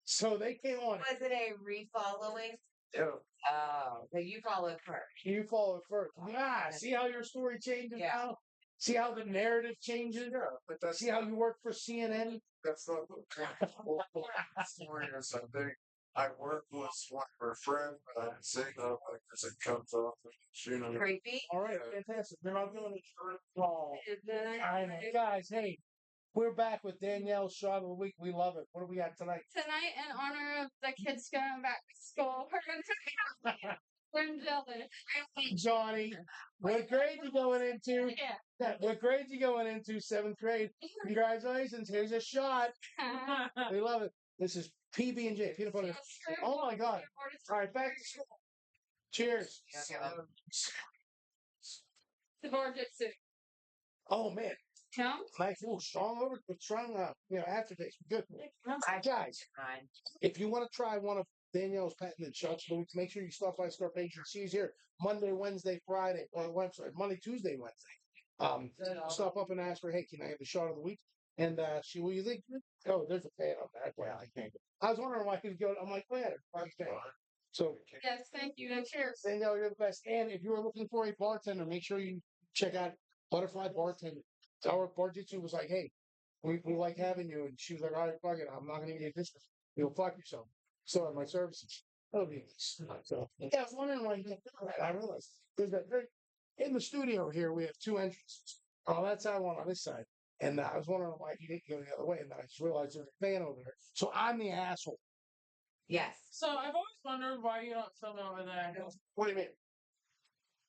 So they came on. Was it a refollowing? yeah, Oh, so you followed first. You followed first. Yeah. See how your story changes Yeah. now? See how the narrative changes? yeah, but that's See how you work for CNN? that's not the story. Is I think I work with one of her friends, but I didn't say that because it comes off. Creepy. All right, fantastic. They're not doing it. Oh, I know. Guys, hey, we're back with Danielle's shot of the week. We love it. What do we got tonight? Tonight, in honor of the kids going back to school, we're jealous. Johnny, what grade you going into? Yeah. What grade you going into? 7th grade. Congratulations. Here's a shot. We love it. This is PB&J. Peanut butter. Oh my God. All right, back to school. Cheers. The Bar-jutsu. Oh man, No? nice. Ooh, strong aftertaste. Good. Guys, Fine. if you want to try one of Danielle's patented shots of the week, make sure you stop by Scarpaci. She's here Monday, Wednesday, Friday, Monday, Tuesday, Wednesday. Stop up and ask her, "Hey, can I have the shot of the week?" And she will you think? Oh, there's a fan on that. Well, I can't. I was wondering why I could go. I'm like, go ahead. So Yes, thank you. And cheers. Danielle, you're the best. And if you are looking for a bartender, make sure you check out Butterfly Bartending. Our Bar-jutsu was like, hey, we like having you. And she was like, all right, fuck it. I'm not going to get this. You'll fuck yourself. So are my services. That would be nice. So, yeah, I was wondering why you didn't do that. I realized there's that very, in the studio here, we have two entrances. On that side, one on this side. And I was wondering why he didn't go the other way. And then I just realized there's a fan over there. So I'm the asshole. Yes. So I've always wondered why you don't film over there. What do you mean?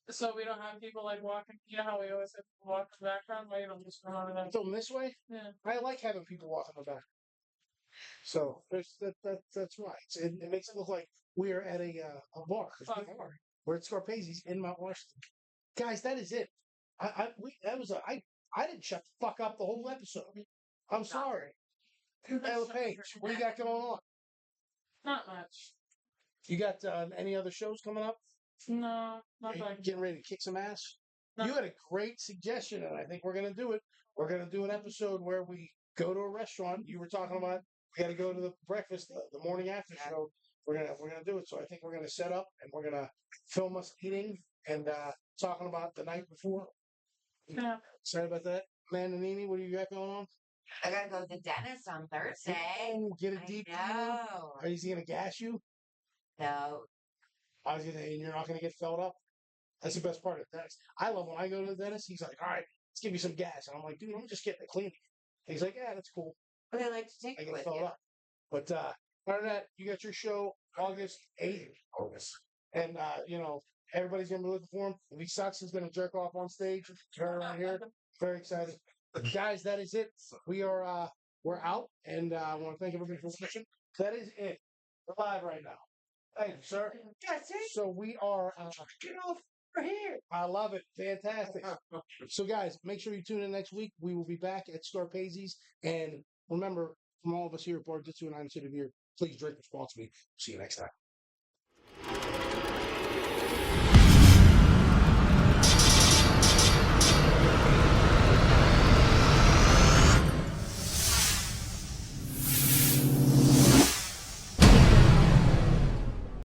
So we don't have people like walking. You know how we always have people walk in the background? Why you don't just film over there? Film this way? Yeah. I like having people walking the back. So there's that's why. It makes it look like we're at a bar. 'Cause we are. We're at Scarpaci's in Mount Washington. Guys, that is it. I didn't shut the fuck up the whole episode. I'm sorry. Layla Paige, what do you got going on? Not much. You got any other shows coming up? No, not You like getting ready to kick some ass? No. You had a great suggestion, and I think we're gonna do it. We're gonna do an episode where we go to a restaurant. You were talking about we got to go to the breakfast, the morning after show. We're gonna do it. So I think we're gonna set up and we're gonna film us eating and talking about the night before. Yeah. Sorry about that, man. And Nene, what do you got going on? I gotta go to the dentist on Thursday. Oh, get a I deep cleaning. know. Are you gonna gas you? No. I was gonna, and you're not gonna get filled up. That's the best part of the dentist. I love when I go to the dentist. He's like, "All right, let's give you some gas," and I'm like, "Dude, I'm just getting a cleaning." He's like, "Yeah, that's cool. But I like to take I it get with filled you. up." But other than that, you got your show August 8th. August. And everybody's gonna be looking for him. If he sucks, he's gonna jerk off on stage. Turn around here. Very excited. Guys, that is it. We are we're out, and I want to thank everybody for watching. That is it. We're live right now. Thank you, sir. That's it. So we are Get off. We're here. I love it. Fantastic. So, guys, make sure you tune in next week. We will be back at Scarpaci's. And remember, from all of us here at Bar-jutsu and I'm City Beer, please drink responsibly. See you next time.